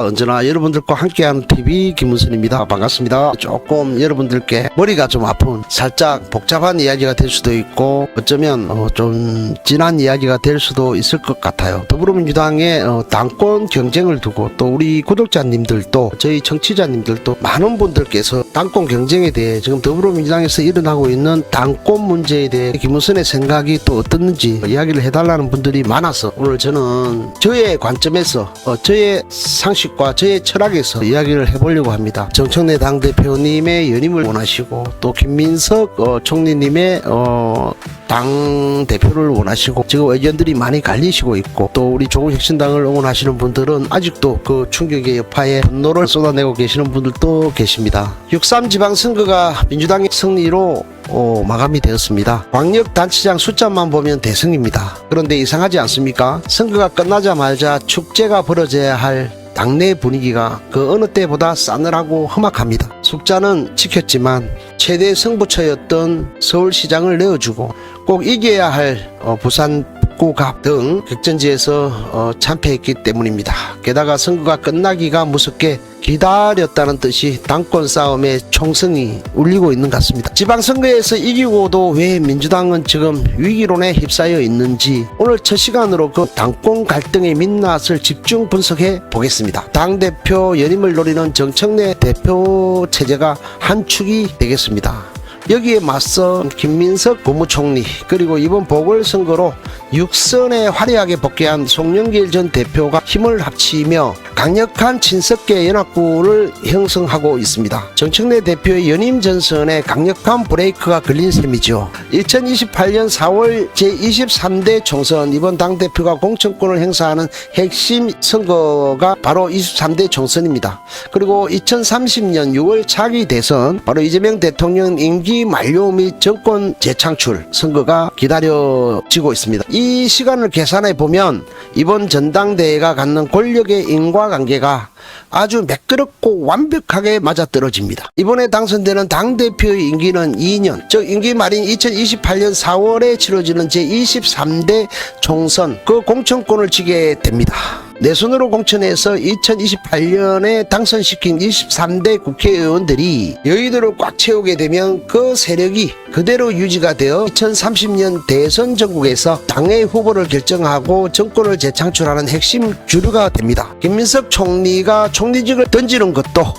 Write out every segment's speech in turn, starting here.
언제나 여러분들과 함께하는 TV 김문선입니다. 반갑습니다. 조금 여러분들께 머리가 좀 아픈 살짝 복잡한 이야기가 될 수도 있고 어쩌면 좀 진한 이야기가 될 수도 있을 것 같아요. 더불어민주당의 당권 경쟁을 두고 또 우리 구독자님들도 저희 청취자님들도 많은 분들께서 당권 경쟁에 대해 지금 더불어민주당에서 일어나고 있는 당권 문제에 대해 김문선의 생각이 또 어떻는지 이야기를 해달라는 분들이 많아서 오늘 저는 저의 관점에서 저의 상식과 저의 철학에서 이야기를 해보려고 합니다. 정청래 당대표님의 연임을 원하시고 또 김민석 총리님의 당대표를 원하시고 지금 의견들이 많이 갈리시고 있고 또 우리 조국혁신당을 응원하시는 분들은 아직도 그 충격의 여파에 분노를 쏟아내고 계시는 분들도 계십니다. 6.3 지방선거가 민주당의 승리로 마감이 되었습니다. 광역단체장 숫자만 보면 대승입니다. 그런데 이상하지 않습니까? 선거가 끝나자마자 축제가 벌어져야 할 당내 분위기가 그 어느 때보다 싸늘하고 험악합니다. 숫자는 지켰지만 최대 승부처였던 서울시장을 내어주고 꼭 이겨야 할 부산 북구갑 등 격전지에서 참패했기 때문입니다. 게다가 선거가 끝나기가 무섭게 기다렸다는 뜻이 당권 싸움의 총성이 울리고 있는 것 같습니다. 지방선거에서 이기고도 왜 민주당은 지금 위기론에 휩싸여 있는지 오늘 첫 시간으로 그 당권 갈등의 민낯을 집중 분석해 보겠습니다. 당대표 연임을 노리는 정청래 대표 체제가 한 축이 되겠습니다. 여기에 맞서 김민석 국무총리 그리고 이번 보궐선거로 6선에 화려하게 복귀한 송영길 전 대표가 힘을 합치며 강력한 친석계 연합군을 형성하고 있습니다. 정청래 대표의 연임 전선에 강력한 브레이크가 걸린 셈이죠. 2028년 4월 제23대 총선 이번 당대표가 공천권을 행사하는 핵심 선거가 바로 23대 총선입니다. 그리고 2030년 6월 차기 대선 바로 이재명 대통령 임기 만료 및 정권 재창출 선거가 기다려지고 있습니다. 이 시간을 계산해 보면 이번 전당대회가 갖는 권력의 인과관계가 아주 매끄럽고 완벽하게 맞아떨어집니다. 이번에 당선되는 당대표의 임기는 2년, 즉 임기 말인 2028년 4월에 치러지는 제23대 총선 그 공천권을 쥐게 됩니다. 내 손으로 공천해서 2028년에 당선시킨 23대 국회의원들이 여의도를 꽉 채우게 되면 그 세력이 그대로 유지가 되어 2030년 대선 전국에서 당의 후보를 결정하고 정권을 재창출하는 핵심 주류가 됩니다. 김민석 총리가 총리직을 던지는 것도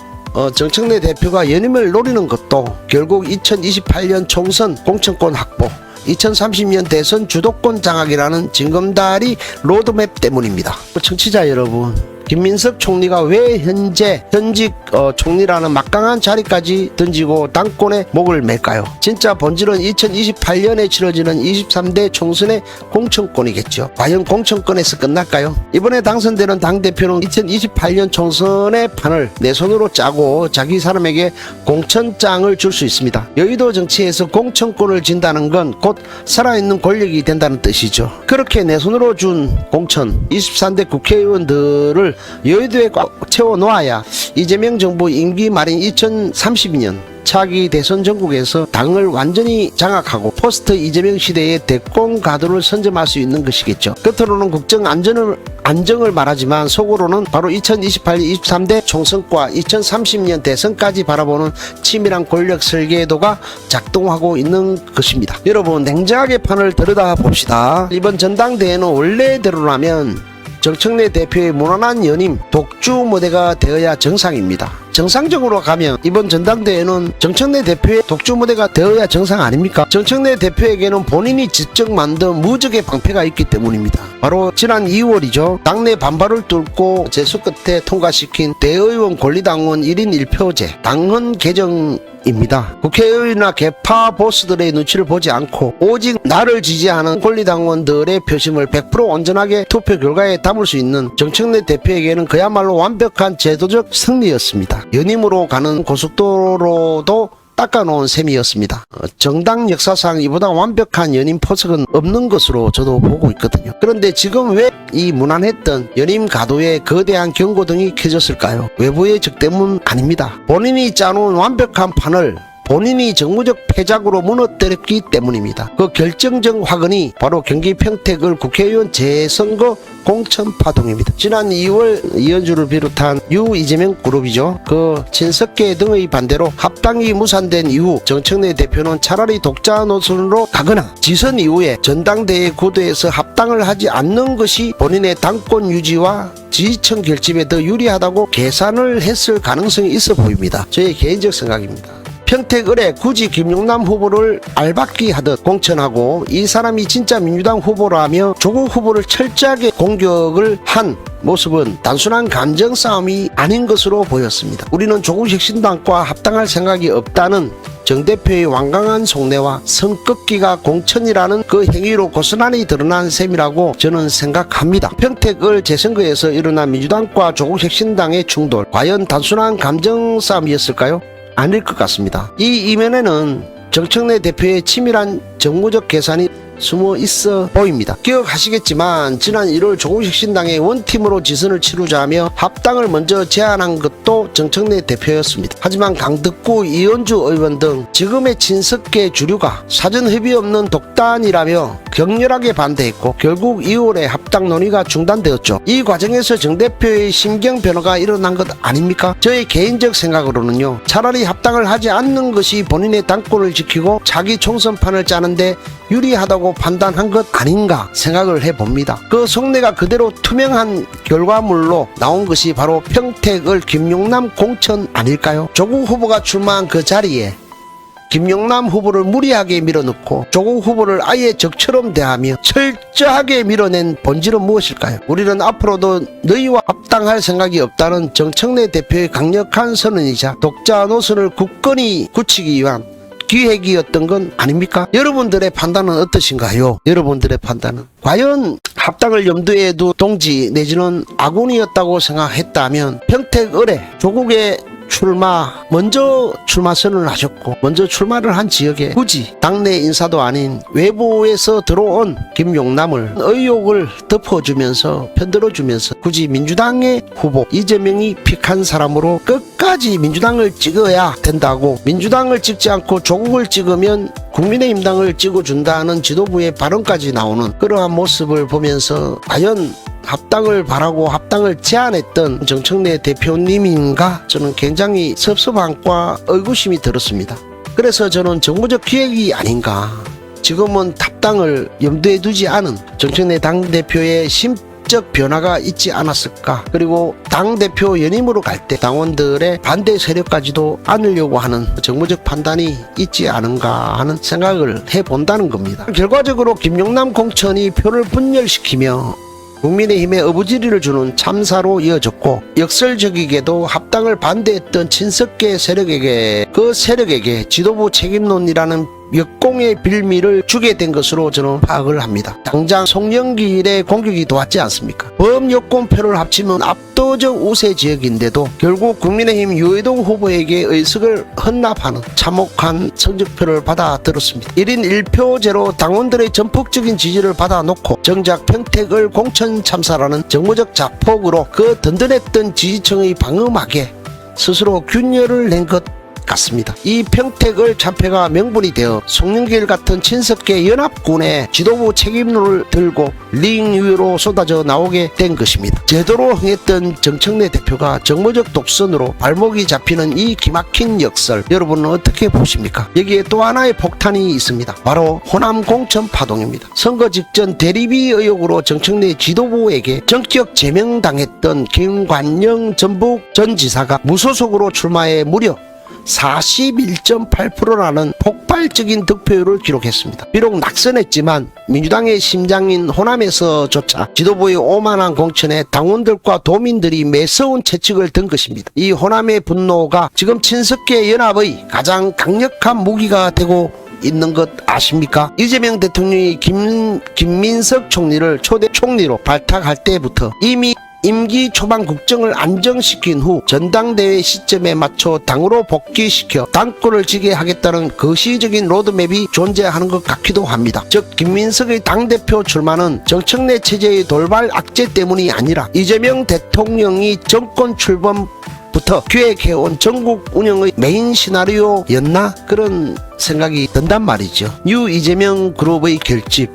정청래 대표가 연임을 노리는 것도 결국 2028년 총선 공천권 확보 2030년 대선 주도권 장악이라는 징검다리 로드맵 때문입니다. 청취자 여러분, 김민석 총리가 왜 현직 총리라는 막강한 자리까지 던지고 당권에 목을 맬까요? 진짜 본질은 2028년에 치러지는 23대 총선의 공천권이겠죠. 과연 공천권에서 끝날까요? 이번에 당선되는 당대표는 2028년 총선의 판을 내 손으로 짜고 자기 사람에게 공천장을 줄 수 있습니다. 여의도 정치에서 공천권을 진다는 건 곧 살아있는 권력이 된다는 뜻이죠. 그렇게 내 손으로 준 공천 23대 국회의원들을 여의도에 꽉 채워놓아야 이재명 정부 임기 말인 2032년 차기 대선 전국에서 당을 완전히 장악하고 포스트 이재명 시대의 대권 가도를 선점할 수 있는 것이겠죠. 겉으로는 국정 안정을 말하지만 속으로는 바로 2028년 23대 총선과 2030년 대선까지 바라보는 치밀한 권력 설계도가 작동하고 있는 것입니다. 여러분, 냉정하게 판을 들여다봅시다. 이번 전당대회는 원래대로라면 정청래 대표의 무난한 연임 독주 무대가 되어야 정상입니다. 정상적으로 가면 이번 전당대회는 정청래 대표의 독주 무대가 되어야 정상 아닙니까? 정청래 대표에게는 본인이 직접 만든 무적의 방패가 있기 때문입니다. 바로 지난 2월이죠. 당내 반발을 뚫고 재수 끝에 통과시킨 대의원 권리당원 1인 1표제 당헌 개정입니다. 국회의원이나 개파 보스들의 눈치를 보지 않고 오직 나를 지지하는 권리당원들의 표심을 100% 온전하게 투표 결과에 담을 수 있는 정청래 대표에게는 그야말로 완벽한 제도적 승리였습니다. 연임으로 가는 고속도로도 닦아놓은 셈이었습니다. 정당 역사상 이보다 완벽한 연임 포석은 없는 것으로 저도 보고 있거든요. 그런데 지금 왜 이 무난했던 연임 가도에 거대한 경고등이 켜졌을까요? 외부의 적 때문 아닙니다. 본인이 짜놓은 완벽한 판을 본인이 정무적 패작으로 무너뜨렸기 때문입니다. 그 결정적 화근이 바로 경기 평택을 국회의원 재선거 공천 파동입니다. 지난 2월 이현주를 비롯한 이재명 그룹이죠. 그 친석계 등의 반대로 합당이 무산된 이후 정청래 대표는 차라리 독자 노선으로 가거나 지선 이후에 전당대회 구도에서 합당을 하지 않는 것이 본인의 당권 유지와 지지층 결집에 더 유리하다고 계산을 했을 가능성이 있어 보입니다. 저의 개인적 생각입니다. 평택을에 굳이 김용남 후보를 알박기 하듯 공천하고 이 사람이 진짜 민주당 후보라며 조국 후보를 철저하게 공격을 한 모습은 단순한 감정 싸움이 아닌 것으로 보였습니다. 우리는 조국 혁신당과 합당할 생각이 없다는 정 대표의 완강한 속내와 성급기가 공천이라는 그 행위로 고스란히 드러난 셈이라고 저는 생각합니다. 평택을 재선거에서 일어난 민주당과 조국 혁신당의 충돌, 과연 단순한 감정 싸움이었을까요? 아닐 것 같습니다. 이 이면에는 정청래 대표의 치밀한 정무적 계산이 숨어 있어 보입니다. 기억하시겠지만 지난 1월 조국혁신당의 원팀으로 지선을 치르자며 합당을 먼저 제안한 것도 정청래 대표였습니다. 하지만 강덕구, 이현주 의원 등 지금의 친석계 주류가 사전 협의 없는 독단이라며 격렬하게 반대했고 결국 2월에 합당 논의가 중단되었죠. 이 과정에서 정 대표의 심경 변화가 일어난 것 아닙니까? 저의 개인적 생각으로는요, 차라리 합당을 하지 않는 것이 본인의 당권을 지키고 자기 총선판을 짜는데 유리하다고 판단한 것 아닌가 생각을 해봅니다. 그 속내가 그대로 투명한 결과물로 나온 것이 바로 평택을 김용남 공천 아닐까요? 조국 후보가 출마한 그 자리에 김용남 후보를 무리하게 밀어넣고 조국 후보를 아예 적처럼 대하며 철저하게 밀어낸 본질은 무엇일까요? 우리는 앞으로도 너희와 합당할 생각이 없다는 정청래 대표의 강력한 선언이자 독자 노선을 굳건히 굳히기 위한 기획이었던 건 아닙니까? 여러분들의 판단은 어떠신가요? 여러분들의 판단은 과연 합당을 염두에 두 동지 내지는 아군이었다고 생각했다면 평택을에 조국의 먼저 출마 선언을 하셨고 먼저 출마를 한 지역에 굳이 당내 인사도 아닌 외부에서 들어온 김용남을 의혹을 덮어주면서 편들어주면서 굳이 민주당의 후보 이재명이 픽한 사람으로 끝까지 민주당을 찍어야 된다고, 민주당을 찍지 않고 조국을 찍으면 국민의힘당을 찍어준다는 지도부의 발언까지 나오는 그러한 모습을 보면서 과연 합당을 바라고 합당을 제안했던 정청래 대표님인가, 저는 굉장히 섭섭함과 의구심이 들었습니다. 그래서 저는 정무적 기획이 아닌가, 지금은 합당을 염두에 두지 않은 정청래 당대표의 심적 변화가 있지 않았을까, 그리고 당대표 연임으로 갈 때 당원들의 반대 세력까지도 안으려고 하는 정무적 판단이 있지 않은가 하는 생각을 해본다는 겁니다. 결과적으로 김용남 공천이 표를 분열시키며 국민의힘에 어부지리를 주는 참사로 이어졌고, 역설적이게도 합당을 반대했던 친석계 세력에게, 그 세력에게 지도부 책임론이라는 역공의 빌미를 주게 된 것으로 저는 파악을 합니다. 당장 송영길의 공격이 도왔지 않습니까? 범여권표를 합치면 압도적 우세 지역인데도 결국 국민의힘 유해동 후보에게 의석을 헌납하는 참혹한 성적표를 받아들었습니다. 1인 1표제로 당원들의 전폭적인 지지를 받아놓고 정작 평택을 공천 참사라는 정무적 자폭으로 그 든든했던 지지층의 방어막에 스스로 균열을 낸 것 같습니다. 이 평택을 참패가 명분이 되어 송영길 같은 친석계 연합군의 지도부 책임론을 들고 링 위로 쏟아져 나오게 된 것입니다. 제대로 흥했던 정청래 대표가 정무적 독선으로 발목이 잡히는 이 기막힌 역설, 여러분은 어떻게 보십니까? 여기에 또 하나의 폭탄이 있습니다. 바로 호남 공천 파동입니다. 선거 직전 대리비 의혹으로 정청래 지도부에게 전격 제명당했던 김관영 전북 전 지사가 무소속으로 출마해 무려 41.8%라는 폭발적인 득표율을 기록했습니다. 비록 낙선했지만 민주당의 심장인 호남에서조차 지도부의 오만한 공천에 당원들과 도민들이 매서운 채찍을 든 것입니다. 이 호남의 분노가 지금 친석계 연합의 가장 강력한 무기가 되고 있는 것 아십니까? 이재명 대통령이 김민석 총리를 초대 총리로 발탁할 때부터 이미 임기 초반 국정을 안정시킨 후 전당대회 시점에 맞춰 당으로 복귀시켜 당권을 지게 하겠다는 거시적인 로드맵이 존재하는 것 같기도 합니다. 즉 김민석의 당대표 출마는 정청래 체제의 돌발 악재 때문이 아니라 이재명 대통령이 정권 출범부터 오래전부터 기획해온 전국 운영의 메인 시나리오였나 그런 생각이 든단 말이죠. 뉴 이재명 그룹의 결집,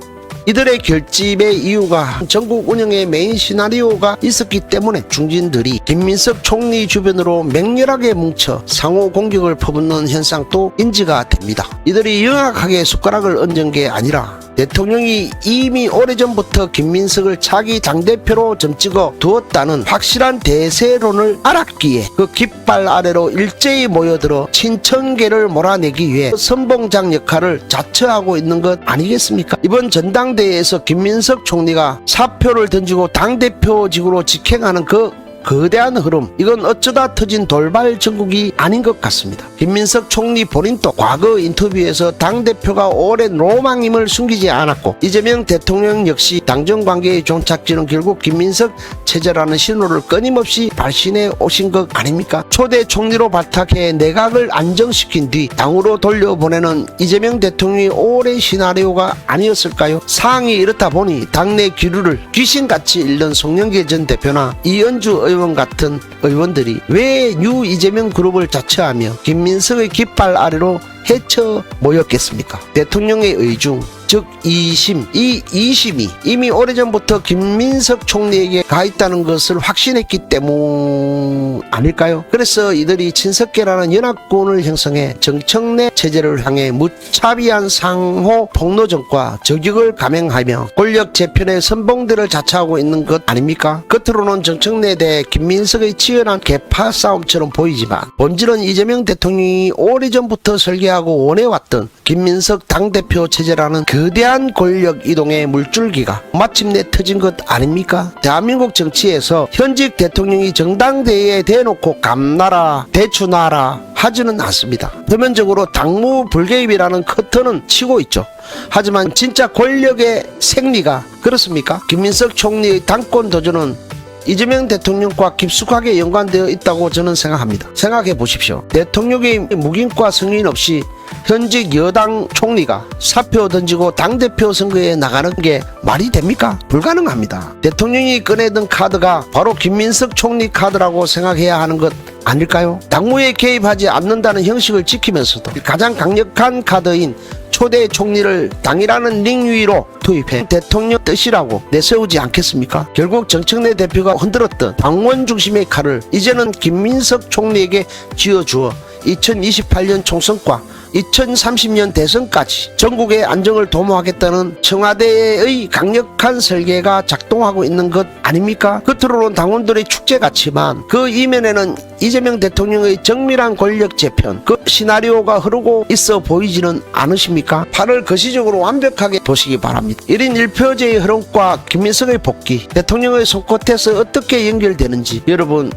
이들의 결집의 이유가 전국 운영의 메인 시나리오가 있었기 때문에 중진들이 김민석 총리 주변으로 맹렬하게 뭉쳐 상호 공격을 퍼붓는 현상도 인지가 됩니다. 이들이 영악하게 숟가락을 얹은 게 아니라 대통령이 이미 오래전부터 김민석을 차기 당대표로 점찍어 두었다는 확실한 대세론을 알았기에 그 깃발 아래로 일제히 모여들어 친천계를 몰아내기 위해 선봉장 역할을 자처하고 있는 것 아니겠습니까? 이번 전당대회에서 김민석 총리가 사표를 던지고 당대표직으로 직행하는 그 거대한 흐름, 이건 어쩌다 터진 돌발 전국이 아닌 것 같습니다. 김민석 총리 본인도 과거 인터뷰에서 당대표가 오랜 로망임을 숨기지 않았고, 이재명 대통령 역시 당정 관계의 종착지는 결국 김민석 체제라는 신호를 끊임없이 발신해 오신 것 아닙니까? 초대 총리로 발탁해 내각을 안정시킨 뒤 당으로 돌려보내는 이재명 대통령의 오랜 시나리오가 아니었을까요? 상황이 이렇다 보니 당내 기류를 귀신같이 잃는 송영길 전 대표나 이현주 의원 같은 의원들이 왜 뉴 이재명 그룹을 자처하며 김민석의 깃발 아래로 헤쳐 모였겠습니까? 대통령의 의중, 즉 이심, 이 이심이 이미 오래전부터 김민석 총리에게 가 있다는 것을 확신했기 때문 아닐까요? 그래서 이들이 친석계라는 연합군을 형성해 정청래 체제를 향해 무차비한 상호 폭로전과 저격을 감행하며 권력 재편의 선봉대를 자처하고 있는 것 아닙니까? 겉으로는 정청래 대 김민석의 치열한 개파 싸움처럼 보이지만 본질은 이재명 대통령이 오래전부터 설계하고 원해왔던 김민석 당대표 체제라는 거대한 권력 이동의 물줄기가 마침내 터진 것 아닙니까? 대한민국 정치에서 현직 대통령이 정당대회에 대놓고 감나라 대추나라 하지는 않습니다. 표면적으로 당무 불개입이라는 커튼은 치고 있죠. 하지만 진짜 권력의 생리가 그렇습니까? 김민석 총리의 당권 도전은 이재명 대통령과 깊숙하게 연관되어 있다고 저는 생각합니다. 생각해 보십시오. 대통령의 묵인과 승인 없이 현직 여당 총리가 사표 던지고 당대표 선거에 나가는 게 말이 됩니까? 불가능합니다. 대통령이 꺼내든 카드가 바로 김민석 총리 카드라고 생각해야 하는 것 아닐까요? 당무에 개입하지 않는다는 형식을 지키면서도 가장 강력한 카드인 초대 총리를 당이라는 링 위로 투입해 대통령 뜻이라고 내세우지 않겠습니까? 결국 정청래 대표가 흔들었던 당원 중심의 칼을 이제는 김민석 총리에게 쥐어주어 2028년 총선과 2030년 대선까지 전국의 안정을 도모하겠다는 청와대의 강력한 설계가 작동하고 있는 것 아닙니까? 겉으로는 당원들의 축제 같지만 그 이면에는 이재명 대통령의 정밀한 권력 재편, 그 시나리오가 흐르고 있어 보이지는 않으십니까? 판을 거시적으로 완벽하게 보시기 바랍니다. 1인 1표제의 흐름과 김민석의 복귀, 대통령의 손끝에서 어떻게 연결되는지 여러분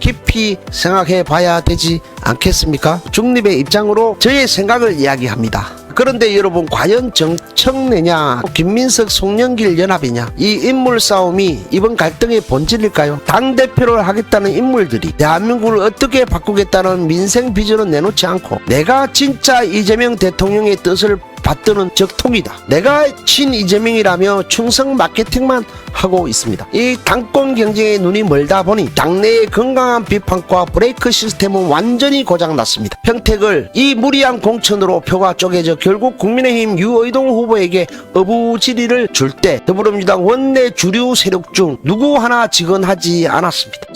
깊이 생각해 봐야 되지 않겠습니까? 중립의 입장으로 저의 생각을 이야기합니다. 그런데 여러분, 과연 정청래냐 김민석 송영길 연합이냐, 이 인물 싸움이 이번 갈등의 본질일까요? 당대표를 하겠다는 인물들이 대한민국을 어떻게 바꾸겠다는 민생 비전은 내놓지 않고 내가 진짜 이재명 대통령의 뜻을 받드는 적통이다, 내가 친 이재명이라며 충성 마케팅만 하고 있습니다. 이 당권 경쟁에 눈이 멀다 보니 당내의 건강한 비판과 브레이크 시스템은 완전히 고장났습니다. 평택을 이 무리한 공천으로 표가 쪼개져 결국 국민의힘 유의동 후보에게 어부지리를 줄 때 더불어민주당 원내 주류 세력 중 누구 하나 직언하지 않았습니다.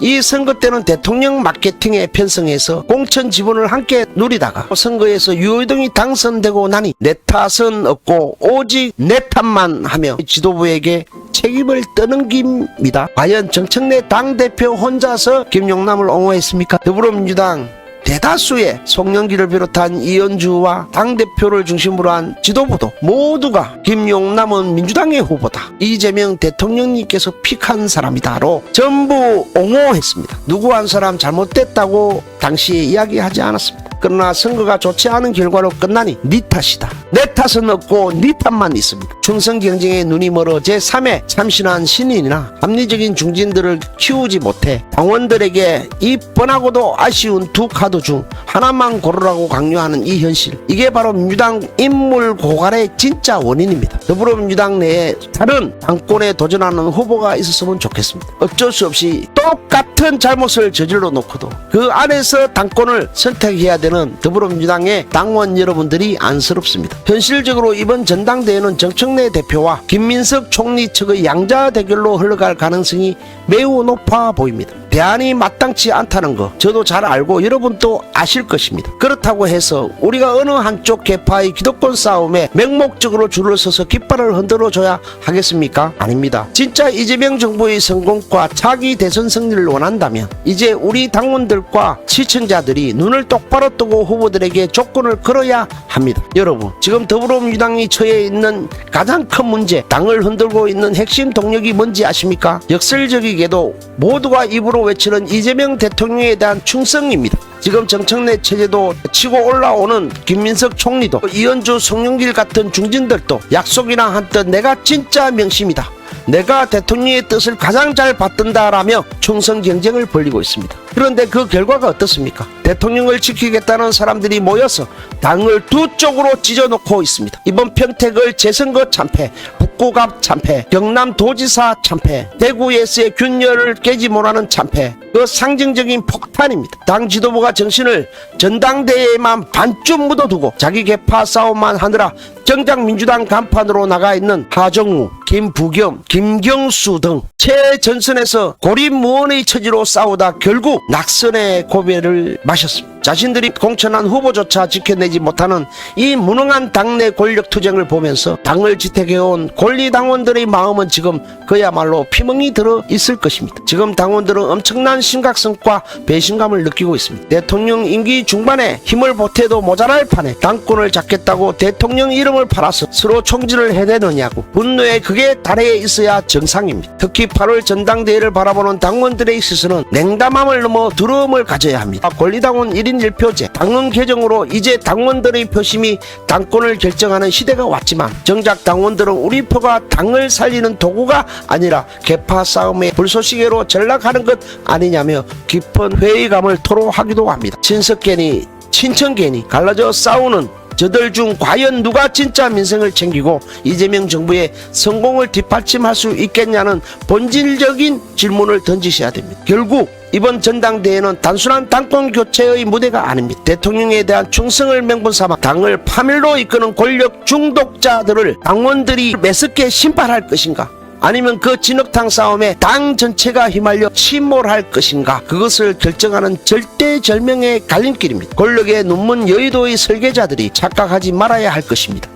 이 선거 때는 대통령 마케팅에 편성해서 공천 지분을 함께 누리다가 선거에서 유의동이 당선되고 나니 내 탓은 없고 오직 내 탓만 하며 지도부에게 책임을 떠넘깁니다. 과연 정청래 당대표 혼자서 김용남을 옹호했습니까? 더불어민주당 대다수의 송영길을 비롯한 이현주와 당대표를 중심으로 한 지도부도 모두가 김용남은 민주당의 후보다, 이재명 대통령님께서 픽한 사람이다로 전부 옹호했습니다. 누구 한 사람 잘못됐다고 당시에 이야기하지 않았습니다. 그러나 선거가 좋지 않은 결과로 끝나니 네 탓이다, 내 탓은 없고 네 탓만 있습니다. 충성 경쟁에 눈이 멀어 제3의 참신한 신인이나 합리적인 중진들을 키우지 못해 당원들에게 이 뻔하고도 아쉬운 두 카드 중 하나만 고르라고 강요하는 이 현실, 이게 바로 민주당 인물 고갈의 진짜 원인입니다. 더불어민주당 내에 다른 당권에 도전하는 후보가 있었으면 좋겠습니다. 어쩔 수 없이 또 똑같은 잘못을 저질러 놓고도 그 안에서 당권을 선택해야 되는 더불어민주당의 당원 여러분들이 안쓰럽습니다. 현실적으로 이번 전당대회는 정청래 대표와 김민석 총리 측의 양자 대결로 흘러갈 가능성이 매우 높아 보입니다. 대안이 마땅치 않다는 거 저도 잘 알고 여러분도 아실 것입니다. 그렇다고 해서 우리가 어느 한쪽 계파의 기득권 싸움에 맹목적으로 줄을 서서 깃발을 흔들어줘야 하겠습니까? 아닙니다. 진짜 이재명 정부의 성공과 차기 대선 승리를 원한다면 이제 우리 당원들과 시청자들이 눈을 똑바로 뜨고 후보들에게 조건을 걸어야 합니다. 여러분, 지금 더불어민주당이 처해 있는 가장 큰 문제, 당을 흔들고 있는 핵심 동력이 뭔지 아십니까? 역설적이게도 모두가 입으로 외치는 이재명 대통령에 대한 충성입니다. 지금 정청래 체제도 치고 올라오는 김민석 총리도 이현주 송영길 같은 중진들도 약속이나 한듯 내가 진짜 명심이다, 내가 대통령의 뜻을 가장 잘 받든다라며 충성 경쟁을 벌이고 있습니다. 그런데 그 결과가 어떻습니까? 대통령을 지키겠다는 사람들이 모여서 당을 두 쪽으로 찢어놓고 있습니다. 이번 평택을 재선거 참패, 북구갑 참패, 경남도지사 참패, 대구에서의 균열을 깨지 못하는 참패, 그 상징적인 폭탄입니다. 당 지도부가 정신을 전당대회에만 반쯤 묻어두고 자기 계파 싸움만 하느라 정작 민주당 간판으로 나가 있는 하정우, 김부겸, 김경수 등 최전선에서 고립무원의 처지로 싸우다 결국 낙선의 고배를 마셨습니다. 자신들이 공천한 후보조차 지켜내지 못하는 이 무능한 당내 권력투쟁을 보면서 당을 지탱해온 권리당원들의 마음은 지금 그야말로 피멍이 들어 있을 것입니다. 지금 당원들은 엄청난 심각성과 배신감을 느끼고 있습니다. 대통령 임기 중반에 힘을 보태도 모자랄 판에 당권을 잡겠다고 대통령 이름을 팔아서 서로 총질을 해내느냐고 분노의 극에 달해 있어야 정상입니다. 특히 8월 전당대회를 바라보는 당원들의 시선은 냉담함을 넘어 두려움을 가져야 합니다. 권리당원 1인 1표제, 당원 개정으로 이제 당원들의 표심이 당권을 결정하는 시대가 왔지만 정작 당원들은 우리 표가 당을 살리는 도구가 아니라 계파 싸움의 불쏘시개로 전락하는 것 아니냐며 깊은 회의감을 토로하기도 합니다. 친석계니 친천계니 갈라져 싸우는 저들 중 과연 누가 진짜 민생을 챙기고 이재명 정부의 성공을 뒷받침할 수 있겠냐는 본질적인 질문을 던지셔야 됩니다. 결국 이번 전당대회는 단순한 당권 교체의 무대가 아닙니다. 대통령에 대한 충성을 명분 삼아 당을 파멸로 이끄는 권력 중독자들을 당원들이 매섭게 심판할 것인가, 아니면 그 진흙탕 싸움에 당 전체가 휘말려 침몰할 것인가, 그것을 결정하는 절대절명의 갈림길입니다. 권력의 눈먼 여의도의 설계자들이 착각하지 말아야 할 것입니다.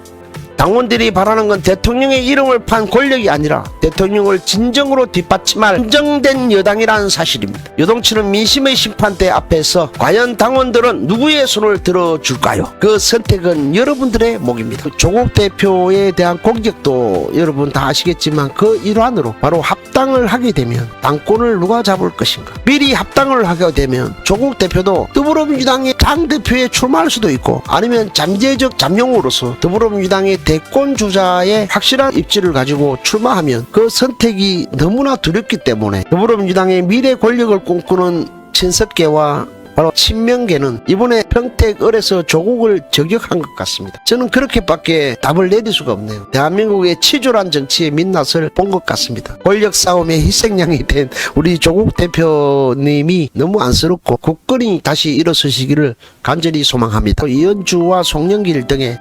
당원들이 바라는 건 대통령의 이름을 판 권력이 아니라 대통령을 진정으로 뒷받침할 진정된 여당이라는 사실입니다. 요동치는 민심의 심판대 앞에서 과연 당원들은 누구의 손을 들어줄까요? 그 선택은 여러분들의 몫입니다. 조국 대표에 대한 공격도 여러분 다 아시겠지만 그 일환으로 바로 합당을 하게 되면 당권을 누가 잡을 것인가, 미리 합당을 하게 되면 조국 대표도 더불어민주당의 당대표에 출마할 수도 있고 아니면 잠재적 잠룡으로서 더불어민주당의 대권 주자의 확실한 입지를 가지고 출마하면 그 선택이 너무나 두렵기 때문에 더불어민주당의 미래 권력을 꿈꾸는 친석계와 바로 친명계는 이번에 평택을에서 조국을 저격한 것 같습니다. 저는 그렇게밖에 답을 내릴 수가 없네요. 대한민국의 치졸한 정치의 민낯을 본 것 같습니다. 권력 싸움의 희생양이 된 우리 조국 대표님이 너무 안쓰럽고 굳건히 다시 일어서시기를 간절히 소망합니다. 이현주와 송영길 등의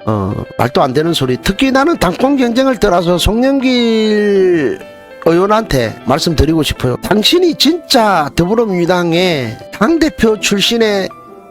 말도 안 되는 소리, 특히 나는 당권 경쟁을 떠나서 송영길 의원한테 말씀드리고 싶어요. 당신이 진짜 더불어민주당의 당대표 출신의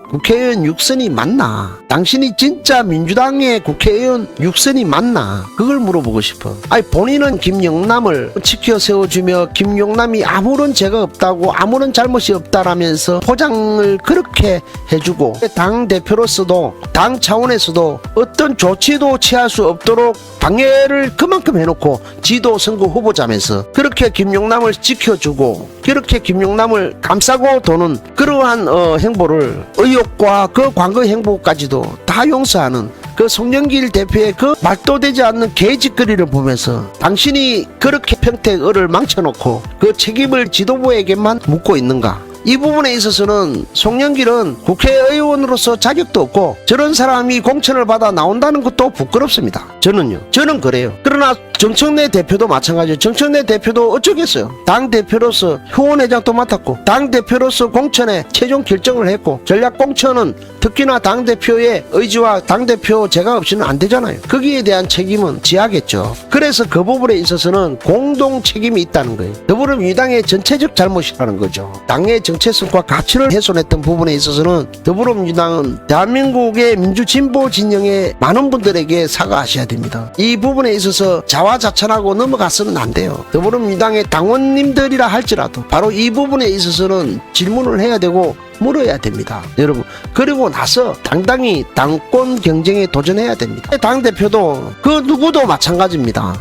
국회의원 6선이 맞나? 당신이 진짜 민주당의 국회의원 6선이 맞나? 그걸 물어보고 싶어. 아니, 본인은 김용남을 지켜 세워주며 김용남이 아무런 죄가 없다고 아무런 잘못이 없다라면서 포장을 그렇게 해주고 당대표로서도 당 차원에서도 어떤 조치도 취할 수 없도록 방해를 그만큼 해놓고 지도 선거 후보자면서 그렇게 김용남을 지켜주고 그렇게 김용남을 감싸고 도는 그러한 행보를 의혹과 그 과거 행보까지도 다 용서하는 그 송영길 대표의 그 말도 되지 않는 개짓거리를 보면서 당신이 그렇게 평택을을 망쳐놓고 그 책임을 지도부에게만 묻고 있는가? 이 부분에 있어서는 송영길은 국회의원으로서 자격도 없고 저런 사람이 공천을 받아 나온다는 것도 부끄럽습니다. 저는 그래요. 그러나 정청래 대표도 마찬가지예요. 정청래 대표도 어쩌겠어요. 당대표로서 후원회장도 맡았고 당대표로서 공천에 최종 결정을 했고 전략공천은 특히나 당대표의 의지와 당대표 제가 없이는 안 되잖아요. 거기에 대한 책임은 지하겠죠. 그래서 그 부분에 있어서는 공동 책임이 있다는 거예요. 더불어민주당의 전체적 잘못이라는 거죠. 당의 정체성과 가치를 훼손했던 부분에 있어서는 더불어민주당은 대한민국의 민주진보 진영의 많은 분들에게 사과하셔야 됩니다. 이 부분에 있어서 자화자찬하고 넘어가서는 안 돼요. 더불어민주당의 당원님들이라 할지라도 바로 이 부분에 있어서는 질문을 해야 되고 물어야 됩니다. 여러분, 그리고 나서 당당히 당권 경쟁에 도전해야 됩니다. 당대표도 그 누구도 마찬가지입니다.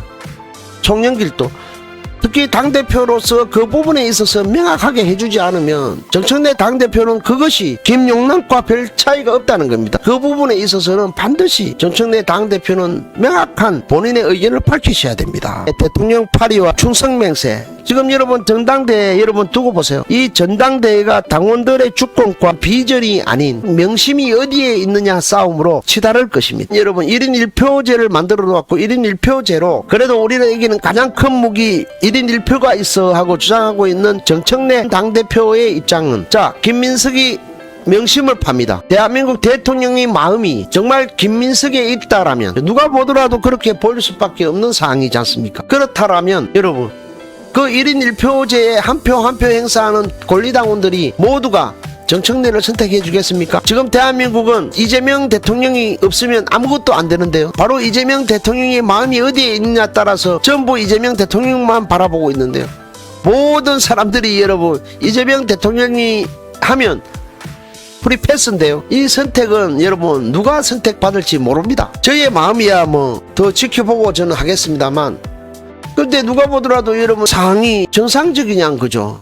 송영길도 특히 당대표로서 그 부분에 있어서 명확하게 해주지 않으면 정청래 당대표는 그것이 김용남과 별 차이가 없다는 겁니다. 그 부분에 있어서는 반드시 정청래 당대표는 명확한 본인의 의견을 밝히셔야 됩니다. 대통령 파리와 충성맹세, 지금 여러분 전당대회 여러분 두고 보세요. 이 전당대회가 당원들의 주권과 비전이 아닌 명심이 어디에 있느냐 싸움으로 치달을 것입니다. 여러분 1인 1표제를 만들어 놓았고 1인 1표제로 그래도 우리에게는 가장 큰 무기 1인 1표가 있어 하고 주장하고 있는 정청래 당대표의 입장은, 자, 김민석이 명심을 팝니다. 대한민국 대통령의 마음이 정말 김민석에 있다라면 누가 보더라도 그렇게 보일 수밖에 없는 상황이지 않습니까? 그렇다라면 여러분 그 1인 1표제에 한 표 한 표 행사하는 권리당원들이 모두가 정청래를 선택해 주겠습니까? 지금 대한민국은 이재명 대통령이 없으면 아무것도 안 되는데요. 바로 이재명 대통령의 마음이 어디에 있느냐 따라서 전부 이재명 대통령만 바라보고 있는데요. 모든 사람들이 여러분 이재명 대통령이 하면 프리패스인데요. 이 선택은 여러분 누가 선택받을지 모릅니다. 저의 마음이야 뭐 더 지켜보고 저는 하겠습니다만, 근데 누가 보더라도 여러분 상황이 정상적이냐 그죠?